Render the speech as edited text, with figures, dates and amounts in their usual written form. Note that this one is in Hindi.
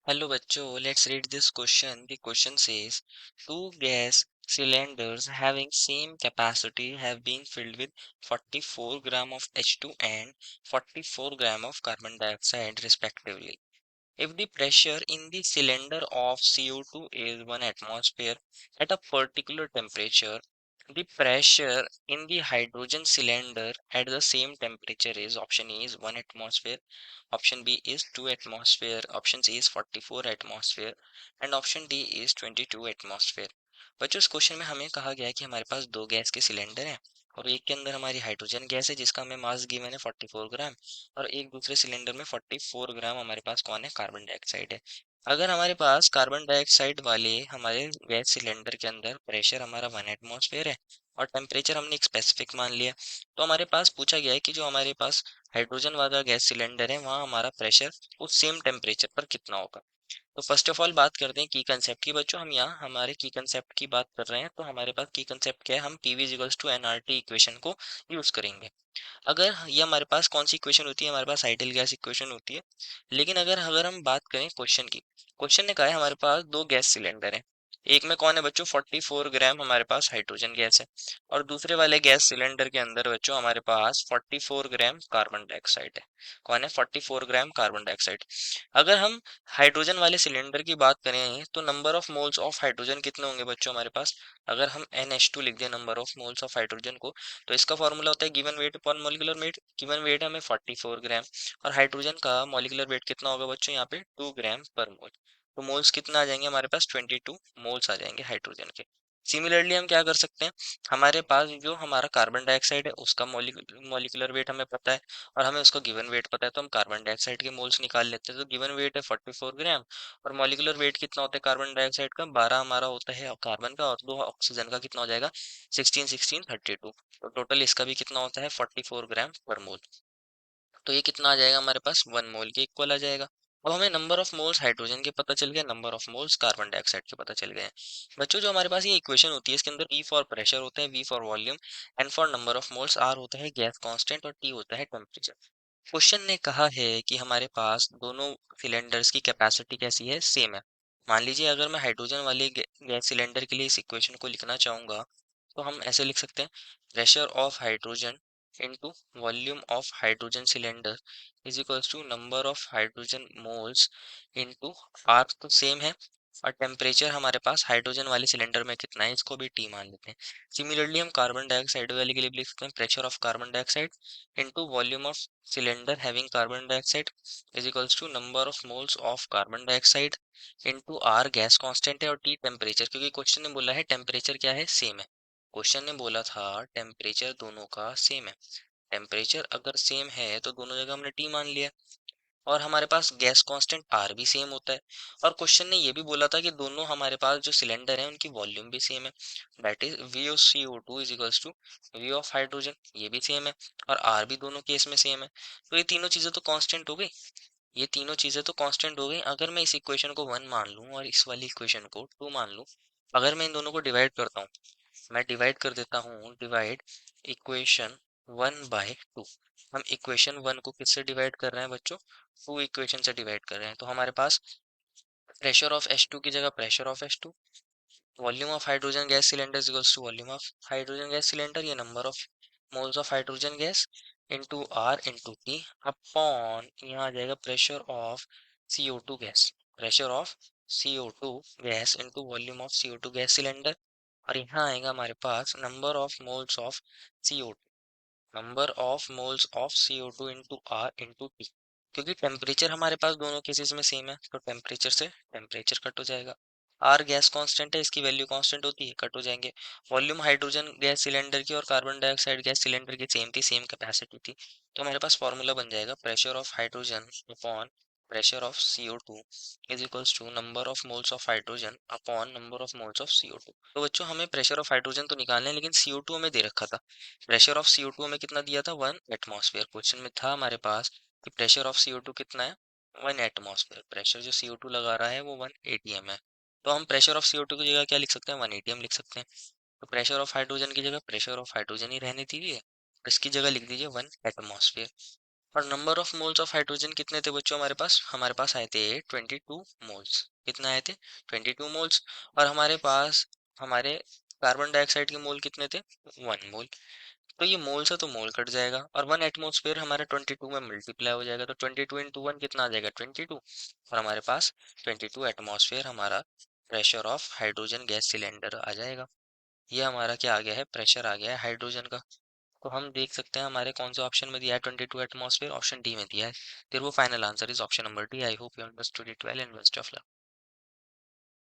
Hello bachcho, let's read this question. The question says, two gas cylinders having same capacity have been filled with 44 gram of H2 and 44 gram of carbon dioxide respectively. If the pressure in the cylinder of CO2 is 1 atmosphere at a particular temperature, the pressure in the hydrogen cylinder at the same temperature is option A is 1 atmosphere, option B is 2 atmosphere, option C is 44 atmosphere and option D is 22 atmosphere. बच्चों इस क्वेश्चन में हमें कहा गया है कि हमारे पास दो गैस के सिलेंडर हैं और एक के अंदर हमारी हाइड्रोजन गैस है जिसका हमें मास गिवन है 44 ग्राम और एक दूसरे सिलेंडर में 44 ग्राम हमारे पास कौन है कार्बन डाइऑक्साइड है। अगर हमारे पास कार्बन डाइऑक्साइड वाले हमारे गैस सिलेंडर के अंदर प्रेशर हमारा 1 एटमॉस्फेयर है और टेम्परेचर हमने एक स्पेसिफिक मान लिया, तो हमारे पास पूछा गया है कि जो हमारे पास हाइड्रोजन वाला गैस सिलेंडर है वहाँ हमारा प्रेशर उस सेम टेम्परेचर पर कितना होगा। तो फर्स्ट ऑफ ऑल बात करते हैं की कंसेप्ट की। बच्चों हम यहाँ हमारे की कंसेप्ट की बात कर रहे हैं, तो हमारे पास की कंसेप्ट क्या है, हम PV equals to NRT equation को यूज करेंगे। अगर ये हमारे पास कौन सी इक्वेशन होती है, हमारे पास आइडियल गैस इक्वेशन होती है। लेकिन अगर अगर हम बात करें क्वेश्चन की, क्वेश्चन ने कहा है हमारे पास दो गैस सिलेंडर है, एक में कौन है बच्चों 44 ग्राम हमारे पास हाइड्रोजन गैस है और दूसरे वाले गैस सिलेंडर के अंदर बच्चों हमारे पास 44 ग्राम कार्बन डाइऑक्साइड है। कौन है 44 ग्राम कार्बन डाइऑक्साइड। अगर हम हाइड्रोजन वाले सिलेंडर की बात करें तो number of moles of hydrogen कितने होंगे बच्चों हमारे पास। अगर हम NH2 लिख दें number of moles of hydrogen को, तो इसका फॉर्मूला होता है given weight upon molecular weight. Given weight हमें 44 ग्राम और हाइड्रोजन का मॉलिक्यूलर वेट कितना होगा बच्चों यहाँ पे 2 ग्राम पर मोल। तो मोल्स कितना आ जाएंगे हमारे पास 22 मोल्स आ जाएंगे हाइड्रोजन के। सिमिलरली हम क्या कर सकते हैं, हमारे पास जो हमारा कार्बन डाइऑक्साइड है उसका मॉलिक्यूलर वेट हमें पता है और हमें उसका गिवन वेट पता है, तो हम कार्बन डाइऑक्साइड के मोल्स निकाल लेते हैं। तो गिवन वेट है 44 ग्राम और मॉलिक्यूलर वेट कितना होता है कार्बन डाइऑक्साइड का 12 हमारा होता है कार्बन का और 2 ऑक्सीजन का कितना हो जाएगा 16 16 32। तो टोटल इसका भी कितना होता है 44 ग्राम पर मोल। तो ये कितना आ जाएगा हमारे पास 1 मोल के इक्वल आ जाएगा। अब हमें नंबर ऑफ मोल्स हाइड्रोजन के पता चल गया, number of moles carbon dioxide के पता चल गए हैं। बच्चों जो हमारे पास ये इक्वेशन होती है इसके अंदर E फॉर प्रेशर होता है, V for volume, N for number of moles, R होता है गैस कांस्टेंट और T होता है टेम्परेचर। क्वेश्चन ने कहा है कि हमारे पास दोनों सिलेंडर्स की कैपेसिटी कैसी है, सेम है। मान लीजिए अगर मैं हाइड्रोजन वाले गैस सिलेंडर के लिए इस इक्वेशन को लिखना चाहूँगा तो हम ऐसे लिख सकते हैं, pressure of hydrogen into volume of hydrogen cylinder is equals to number of hydrogen moles into R, तो सेम है। और टेम्परेचर हमारे पास हाइड्रोजन वाले सिलेंडर में कितना है इसको भी टी मान लेते हैं। सिमिलरली हम कार्बन डाइऑक्साइड वाले के लिए भी लिख सकते हैं, pressure of carbon dioxide into volume of cylinder having carbon dioxide is equals to number of moles of carbon dioxide into R gas constant है और टी टेम्परेचर, क्योंकि क्वेश्चन ने बोला है टेम्परेचर क्या है, सेम है। क्वेश्चन ने बोला था टेम्परेचर दोनों का सेम है। टेम्परेचर अगर सेम है तो दोनों जगह हमने टी मान लिया और हमारे पास गैस कांस्टेंट आर भी सेम होता है। और क्वेश्चन ने ये भी बोला था कि दोनों हमारे पास जो सिलेंडर है उनकी वॉल्यूम भी सेम है, that is V of CO2 is equals to V of hydrogen, ये भी सेम है और आर भी दोनों केस में सेम है। तो ये तीनों चीजें तो कांस्टेंट हो गई, ये तीनों चीजें तो कांस्टेंट हो गई। अगर मैं इस इक्वेशन को 1 मान लूं और इस वाली इक्वेशन को 2 मान लूं, अगर मैं इन दोनों को डिवाइड करता हूँ, मैं डिवाइड कर देता हूँ, डिवाइड इक्वेशन 1 बाय 2। हम इक्वेशन 1 को किससे डिवाइड कर रहे हैं बच्चों, 2 इक्वेशन से डिवाइड कर रहे हैं। तो हमारे पास प्रेशर ऑफ H2 की जगह pressure of H2, volume of hydrogen gas cylinder equals to volume of hydrogen gas cylinder, ये number of moles of hydrogen gas into R into T upon यहाँ आ जाएगा pressure of CO2 gas, pressure of CO2 gas into volume of CO2 gas cylinder. और यहाँ आएगा हमारे पास number of moles of CO2, number of moles of CO2 into R into T. क्योंकि टेम्परेचर हमारे पास दोनों केसेस में सेम है तो टेम्परेचर से टेम्परेचर कट हो जाएगा। आर गैस कांस्टेंट है, इसकी वैल्यू कांस्टेंट होती है, कट हो जाएंगे। वॉल्यूम हाइड्रोजन गैस सिलेंडर की और कार्बन डाइऑक्साइड गैस सिलेंडर की सेम थी, सेम कैपेसिटी थी। तो हमारे पास फॉर्मूला बन जाएगा pressure of hydrogen upon pressure of CO2 is equals to number of moles of hydrogen upon number of moles of CO2। तो बच्चों हमें प्रेशर ऑफ हाइड्रोजन तो निकालना है लेकिन CO2 हमें दे रखा था। प्रेशर ऑफ CO2 हमें कितना दिया था 1 एटमॉस्फेयर। क्वेश्चन में था हमारे पास कि प्रेशर ऑफ CO2 कितना है 1 एटमॉस्फेयर। प्रेशर जो CO2 लगा रहा है वो 1 ATM है। तो हम प्रेशर ऑफ CO2 की जगह क्या लिख सकते हैं 1 ATM लिख सकते हैं। तो प्रेशर ऑफ हाइड्रोजन की जगह प्रेशर ऑफ हाइड्रोजन ही रहने दीजिए, इसकी जगह लिख दीजिए 1 एटमॉस्फेयर। और number of moles of hydrogen कितने थे बच्चों हमारे पास आए थे 22 मोल्स। कितना आए थे? 22 मोल्स। और हमारे पास हमारे कार्बन डाइऑक्साइड के मोल कितने थे? 1 मोल। तो ये मोल से तो मोल कट जाएगा और 1 एटमोसफेयर हमारा 22 में मल्टीप्लाई हो जाएगा, तो 22 × 1 कितना आ जाएगा? 22। और हमारे पास 22 एटमोसफेयर हमारा pressure of hydrogen gas cylinder आ जाएगा। ये हमारा क्या आ गया है? प्रेशर आ गया है हाइड्रोजन का। तो हम देख सकते हैं हमारे कौन से ऑप्शन में दिया है 22 एटमॉस्फेयर, ऑप्शन डी में दिया है। फिर वो final answer is option number D. I hope you understood it well and best of luck.